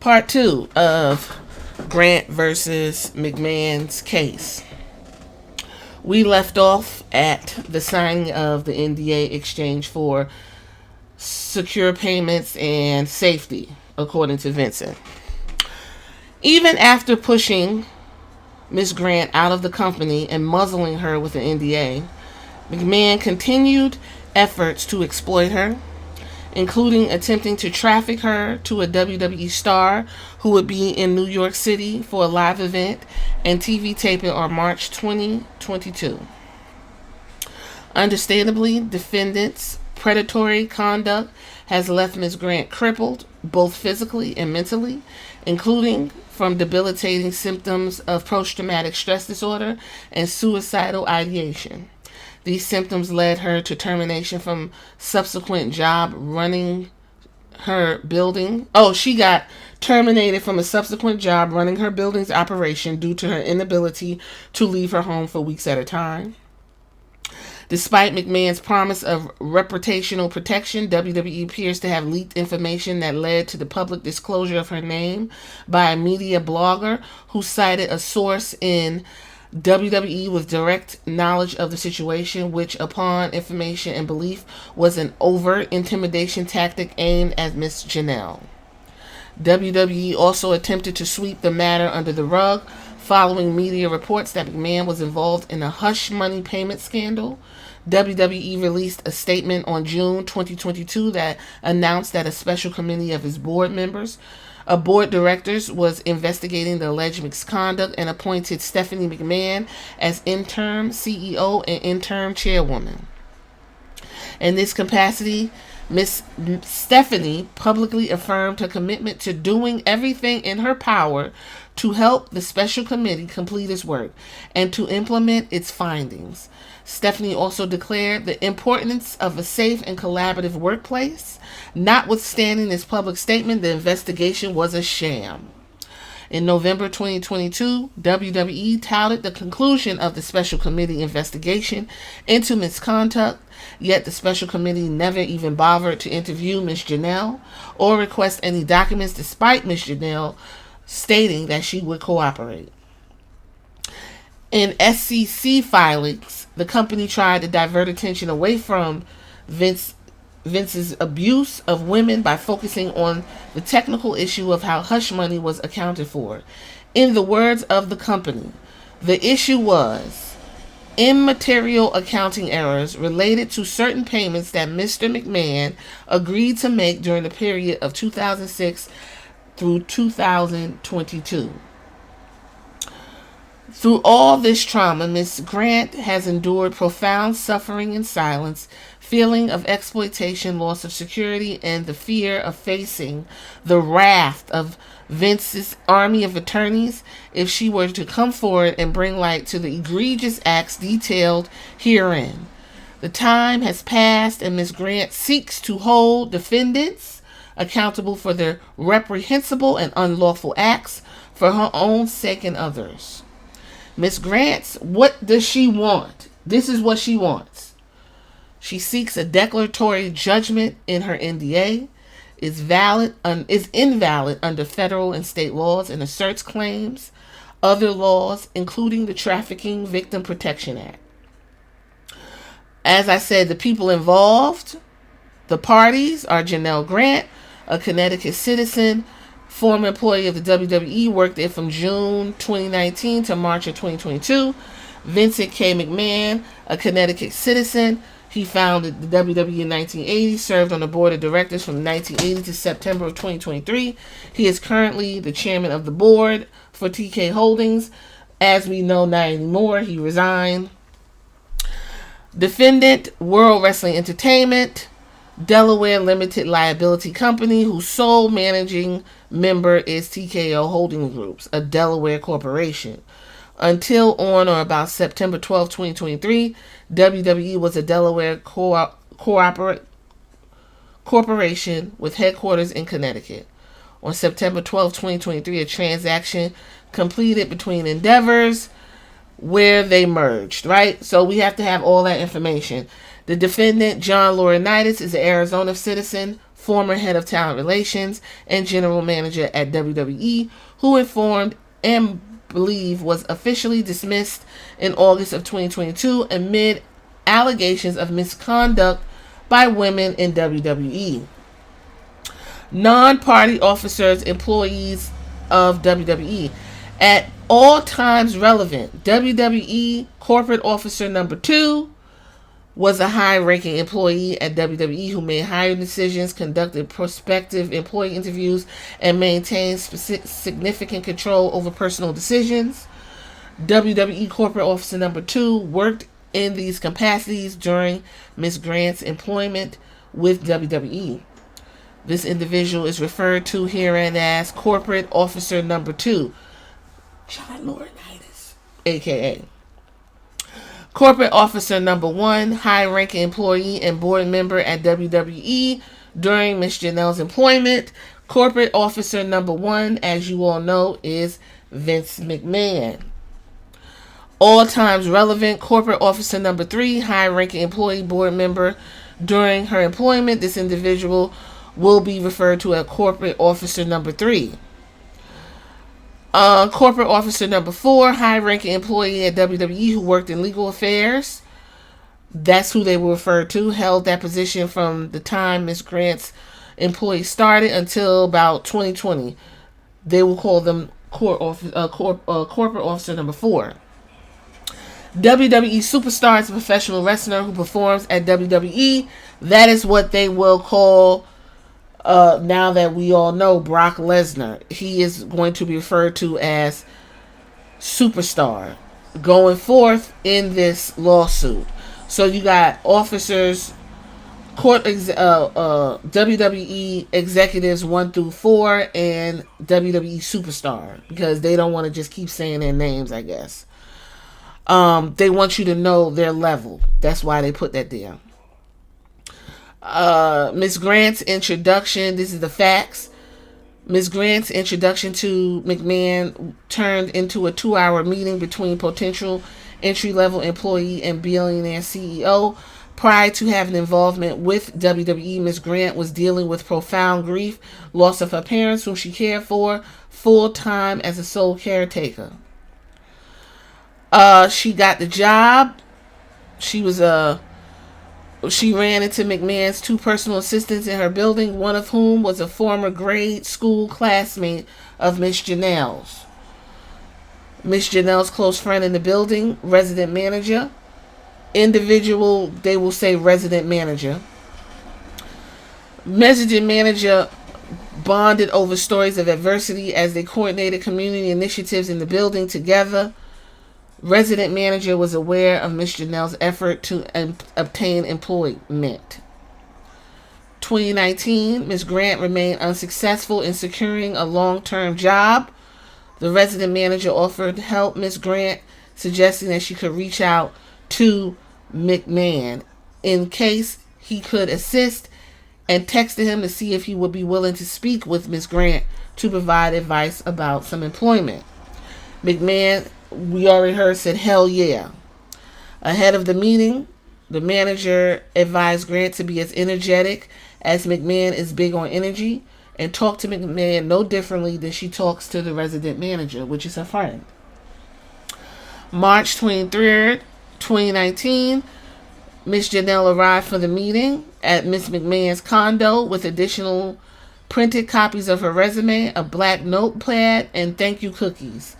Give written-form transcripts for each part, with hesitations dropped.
Part 2 of Grant versus McMahon's case. We left off at the signing of the NDA exchange for secure payments and safety, according to Vincent. Even after pushing Miss Grant out of the company and muzzling her with the NDA, McMahon continued efforts to exploit her, including attempting to traffic her to a WWE star who would be in New York City for a live event and TV taping on March 2022. Understandably, defendants' predatory conduct has left Ms. Grant crippled, both physically and mentally, including from debilitating symptoms of post-traumatic stress disorder and suicidal ideation. These symptoms led her to termination from subsequent job running her building. She got terminated from a subsequent job running her building's operation due to her inability to leave her home for weeks at a time. Despite McMahon's promise of reputational protection, WWE appears to have leaked information that led to the public disclosure of her name by a media blogger who cited a source in WWE with direct knowledge of the situation, which, upon information and belief, was an overt intimidation tactic aimed at Miss Janelle. WWE also attempted to sweep the matter under the rug following media reports that McMahon was involved in a hush money payment scandal. WWE released a statement on June 2022 that announced that a special committee of its board directors was investigating the alleged misconduct and appointed Stephanie McMahon as interim CEO and interim chairwoman. In this capacity, Miss Stephanie publicly affirmed her commitment to doing everything in her power to help the special committee complete its work and to implement its findings. Stephanie also declared the importance of a safe and collaborative workplace. Notwithstanding this public statement, the investigation was a sham. In November 2022, WWE touted the conclusion of the special committee investigation into misconduct, yet the special committee never even bothered to interview Ms. Janelle or request any documents, despite Ms. Janelle stating that she would cooperate. In SEC filings, the company tried to divert attention away from Vince's abuse of women by focusing on the technical issue of how hush money was accounted for. In the words of the company, the issue was immaterial accounting errors related to certain payments that Mr. McMahon agreed to make during the period of 2006 through 2022. Through all this trauma, Ms. Grant has endured profound suffering in silence, feeling of exploitation, loss of security, and the fear of facing the wrath of Vince's army of attorneys if she were to come forward and bring light to the egregious acts detailed herein. The time has passed, and Ms. Grant seeks to hold defendants accountable for their reprehensible and unlawful acts for her own sake and others. Ms. Grant, what does she want? This is what she wants. She seeks a declaratory judgment in her NDA, is invalid under federal and state laws, and asserts claims other laws, including the Trafficking Victim Protection Act. As I said, the people involved, the parties, are Janelle Grant, a Connecticut citizen, former employee of the WWE, worked there from June 2019 to March of 2022. Vincent K. McMahon, a Connecticut citizen. He founded the WWE in 1980, served on the board of directors from 1980 to September of 2023. He is currently the chairman of the board for TK Holdings. As we know, not anymore. He resigned. Defendant, World Wrestling Entertainment, Delaware Limited Liability Company, whose sole managing member is TKO Holding Groups, a Delaware corporation. Until on or about September 12, 2023, WWE was a Delaware corporation with headquarters in Connecticut. On September 12, 2023, a transaction completed between endeavors where they merged, right? So we have to have all that information. The defendant, John Laurinaitis, is an Arizona citizen, former head of talent relations and general manager at WWE, who informed and believe was officially dismissed in August of 2022 amid allegations of misconduct by women in WWE. Non-party officers, employees of WWE. At all times relevant, WWE corporate officer number 2 was a high-ranking employee at WWE who made hiring decisions, conducted prospective employee interviews, and maintained significant control over personal decisions. WWE corporate officer number 2 worked in these capacities during Ms. Grant's employment with WWE. This individual is referred to herein as corporate officer number 2, John Laurinaitis, aka corporate officer number 1, high-ranking employee and board member at WWE during Ms. Janelle's employment. Corporate officer number 1, as you all know, is Vince McMahon. All times relevant, corporate officer number 3, high-ranking employee board member during her employment. This individual will be referred to as corporate officer number 3. Corporate officer number 4, high-ranking employee at WWE who worked in legal affairs. That's who they were referred to. Held that position from the time Ms. Grant's employee started until about 2020. They will call them corporate officer number 4. WWE superstar is a professional wrestler who performs at WWE. That is what they will call, now that we all know, Brock Lesnar. He is going to be referred to as superstar going forth in this lawsuit. So you got officers, WWE executives 1 through 4, and WWE superstar, because they don't want to just keep saying their names, I guess. They want you to know their level. That's why they put that there. Ms. Grant's introduction. This is the facts. Ms. Grant's introduction to McMahon turned into a 2-hour meeting between potential entry-level employee and billionaire CEO. Prior to having involvement with WWE, Ms. Grant was dealing with profound grief, loss of her parents, whom she cared for full-time as a sole caretaker. She got the job. She ran into McMahon's 2 personal assistants in her building, one of whom was a former grade school classmate of Miss Janelle's. Miss Janelle's close friend in the building, resident manager. Individual, they will say resident manager. Resident manager bonded over stories of adversity as they coordinated community initiatives in the building together. Resident manager was aware of Miss Janelle's effort to obtain employment. 2019, Ms. Grant remained unsuccessful in securing a long-term job. The resident manager offered help Ms. Grant, suggesting that she could reach out to McMahon in case he could assist, and texted him to see if he would be willing to speak with Ms. Grant to provide advice about some employment. McMahon, we already heard, said hell yeah. Ahead of the meeting, the manager advised Grant to be as energetic, as McMahon is big on energy, and talk to McMahon no differently than she talks to the resident manager, which is her friend. March 23rd, 2019, Miss Janelle arrived for the meeting at Miss McMahon's condo with additional printed copies of her resume, a black notepad, and thank you cookies.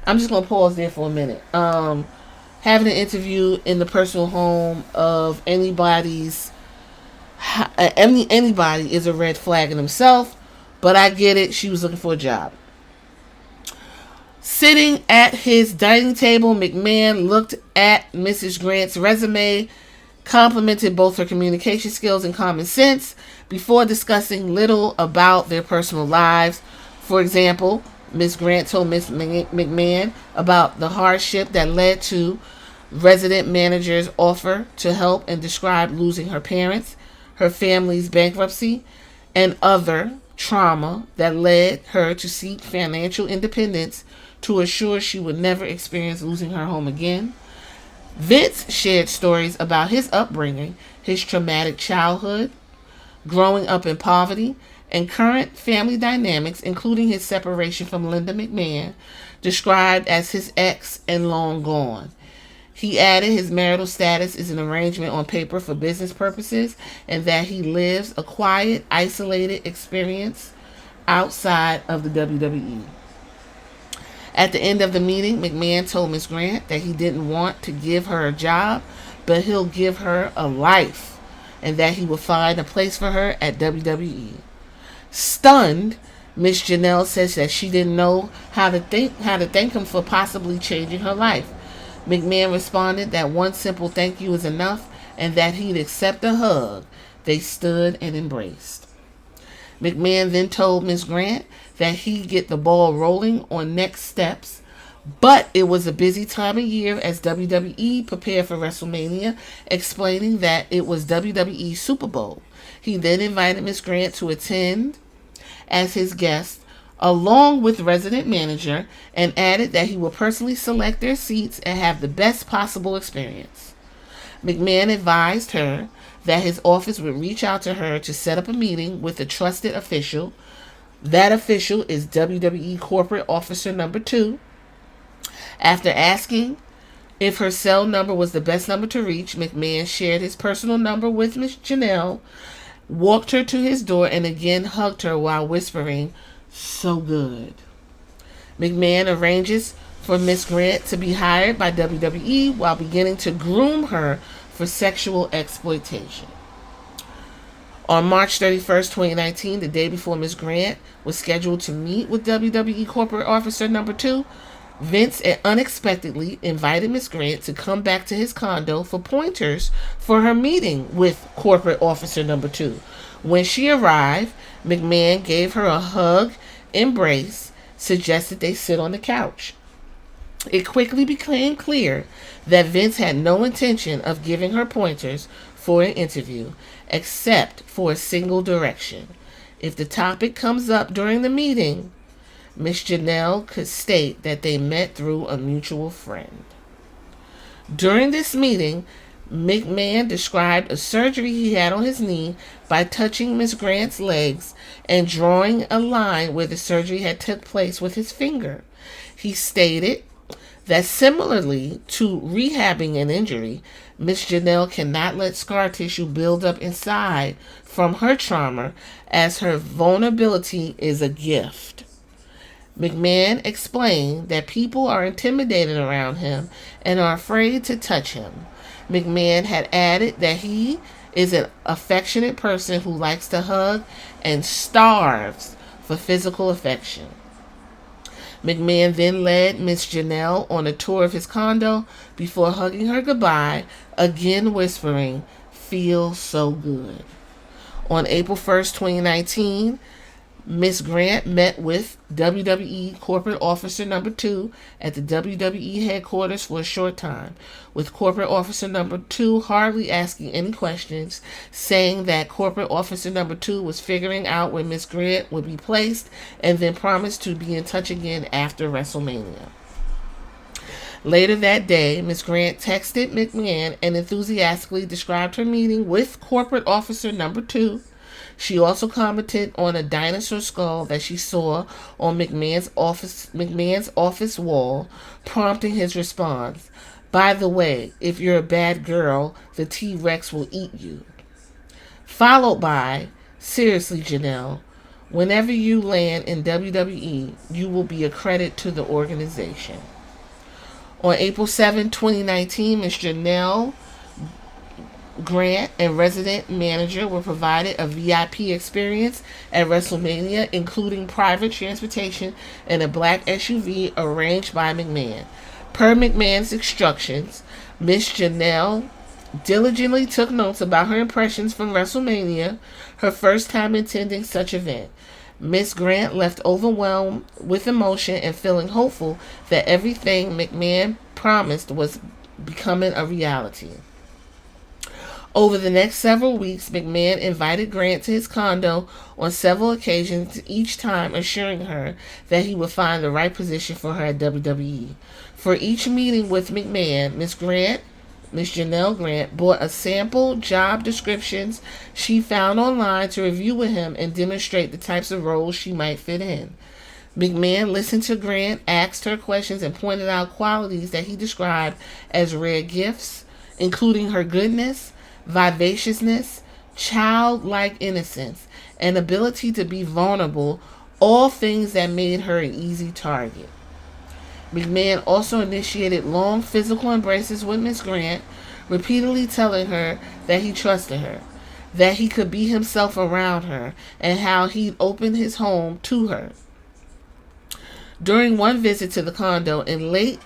I'm just going to pause there for a minute. Having an interview in the personal home of anybody is a red flag in himself, but I get it. She was looking for a job. Sitting at his dining table, McMahon looked at Mrs. Grant's resume, complimented both her communication skills and common sense before discussing little about their personal lives. For example, Ms. Grant told Ms. McMahon about the hardship that led to resident manager's offer to help, and described losing her parents, her family's bankruptcy, and other trauma that led her to seek financial independence to assure she would never experience losing her home again. Vince shared stories about his upbringing, his traumatic childhood, growing up in poverty, and current family dynamics, including his separation from Linda McMahon, described as his ex and long gone. He added his marital status is an arrangement on paper for business purposes and that he lives a quiet, isolated experience outside of the WWE. At the end of the meeting, McMahon told Ms. Grant that he didn't want to give her a job, but he'll give her a life, and that he will find a place for her at WWE. Stunned, Miss Janelle says that she didn't know how to thank him for possibly changing her life. McMahon responded that one simple thank you is enough and that he'd accept a hug. They stood and embraced. McMahon then told Ms. Grant that he'd get the ball rolling on next steps, but it was a busy time of year as WWE prepared for WrestleMania, explaining that it was WWE Super Bowl. He then invited Ms. Grant to attend as his guest, along with resident manager, and added that he will personally select their seats and have the best possible experience. McMahon advised her that his office would reach out to her to set up a meeting with a trusted official. That official is WWE Corporate Officer Number 2. After asking if her cell number was the best number to reach, McMahon shared his personal number with Miss Janelle, walked her to his door, and again hugged her while whispering, "So good." McMahon arranges for Miss Grant to be hired by WWE while beginning to groom her for sexual exploitation. On March 31st, 2019, the day before Miss Grant was scheduled to meet with WWE Corporate Officer Number 2, Vince unexpectedly invited Miss Grant to come back to his condo for pointers for her meeting with Corporate Officer Number 2. When she arrived, McMahon gave her a hug, embrace, suggested they sit on the couch. It quickly became clear that Vince had no intention of giving her pointers for an interview, except for a single direction. If the topic comes up during the meeting, Miss Janelle could state that they met through a mutual friend. During this meeting, McMahon described a surgery he had on his knee by touching Miss Grant's legs and drawing a line where the surgery had took place with his finger. He stated that similarly to rehabbing an injury, Miss Janelle cannot let scar tissue build up inside from her trauma, as her vulnerability is a gift. McMahon explained that people are intimidated around him and are afraid to touch him. McMahon had added that he is an affectionate person who likes to hug and starves for physical affection. McMahon then led Miss Janelle on a tour of his condo before hugging her goodbye, again whispering, "Feel so good." On April 1st, 2019, Miss Grant met with WWE Corporate Officer Number 2 at the WWE headquarters for a short time, with Corporate Officer Number 2 hardly asking any questions, saying that Corporate Officer Number 2 was figuring out where Miss Grant would be placed, and then promised to be in touch again after WrestleMania. Later that day, Miss Grant texted McMahon and enthusiastically described her meeting with Corporate Officer Number 2. She also commented on a dinosaur skull that she saw on McMahon's office wall, prompting his response, "By the way, if you're a bad girl, the T-Rex will eat you." Followed by, "Seriously, Janelle, whenever you land in WWE, you will be a credit to the organization." On April 7, 2019, Ms. Janelle Grant and resident manager were provided a VIP experience at WrestleMania, including private transportation and a black SUV arranged by McMahon. Per McMahon's instructions, Miss Janelle diligently took notes about her impressions from WrestleMania, her first time attending such event. Miss Grant left overwhelmed with emotion and feeling hopeful that everything McMahon promised was becoming a reality. Over the next several weeks, McMahon invited Grant to his condo on several occasions, each time assuring her that he would find the right position for her at WWE. For each meeting with McMahon, Miss Grant Miss Janelle Grant bought a sample job descriptions she found online to review with him and demonstrate the types of roles she might fit in. McMahon listened to Grant, asked her questions, and pointed out qualities that he described as rare gifts, including her goodness, vivaciousness, childlike innocence, and ability to be vulnerable, all things that made her an easy target. McMahon also initiated long physical embraces with Miss Grant, repeatedly telling her that he trusted her, that he could be himself around her, and how he'd open his home to her. During one visit to the condo in late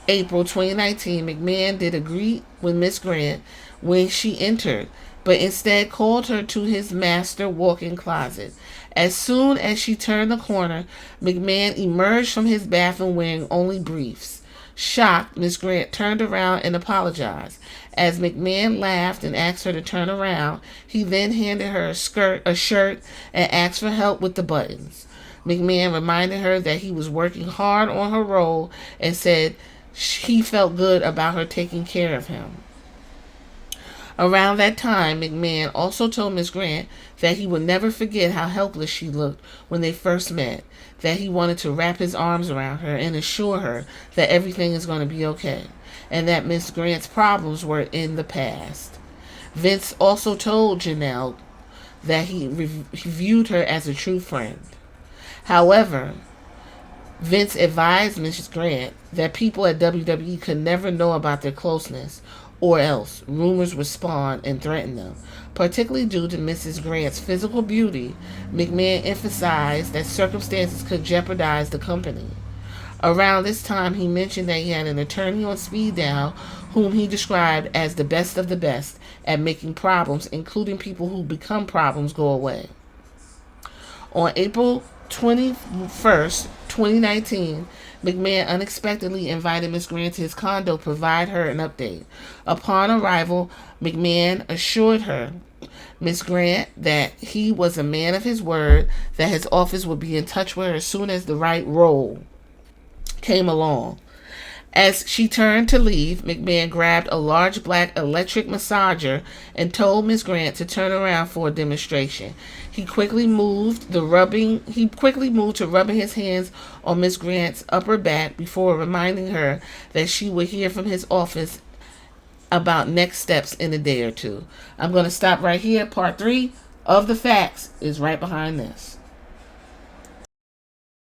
April 2019, McMahon did agree with Miss Grant when she entered, but instead called her to his master walk-in closet. As soon as she turned the corner, McMahon emerged from his bathroom wearing only briefs. Shocked, Miss Grant turned around and apologized. As McMahon laughed and asked her to turn around, he then handed her a shirt, and asked for help with the buttons. McMahon reminded her that he was working hard on her role and said he felt good about her taking care of him. Around that time, McMahon also told Miss Grant that he would never forget how helpless she looked when they first met, that he wanted to wrap his arms around her and assure her that everything is going to be okay, and that Miss Grant's problems were in the past. Vince also told Janelle that he viewed her as a true friend. However, Vince advised Mrs. Grant that people at WWE could never know about their closeness, or else rumors would spawn and threaten them. Particularly due to Mrs. Grant's physical beauty, McMahon emphasized that circumstances could jeopardize the company. Around this time, he mentioned that he had an attorney on speed dial whom he described as the best of the best at making problems, including people who become problems, go away. On April 21st, 2019, McMahon unexpectedly invited Miss Grant to his condo to provide her an update. Upon arrival, McMahon assured her, Miss Grant, that he was a man of his word, that his office would be in touch with her as soon as the right role came along. As she turned to leave, McMahon grabbed a large black electric massager and told Miss Grant to turn around for a demonstration. He quickly moved to rubbing his hands on Miss Grant's upper back before reminding her that she would hear from his office about next steps in a day or two. I'm going to stop right here. Part 3 of the facts is right behind this.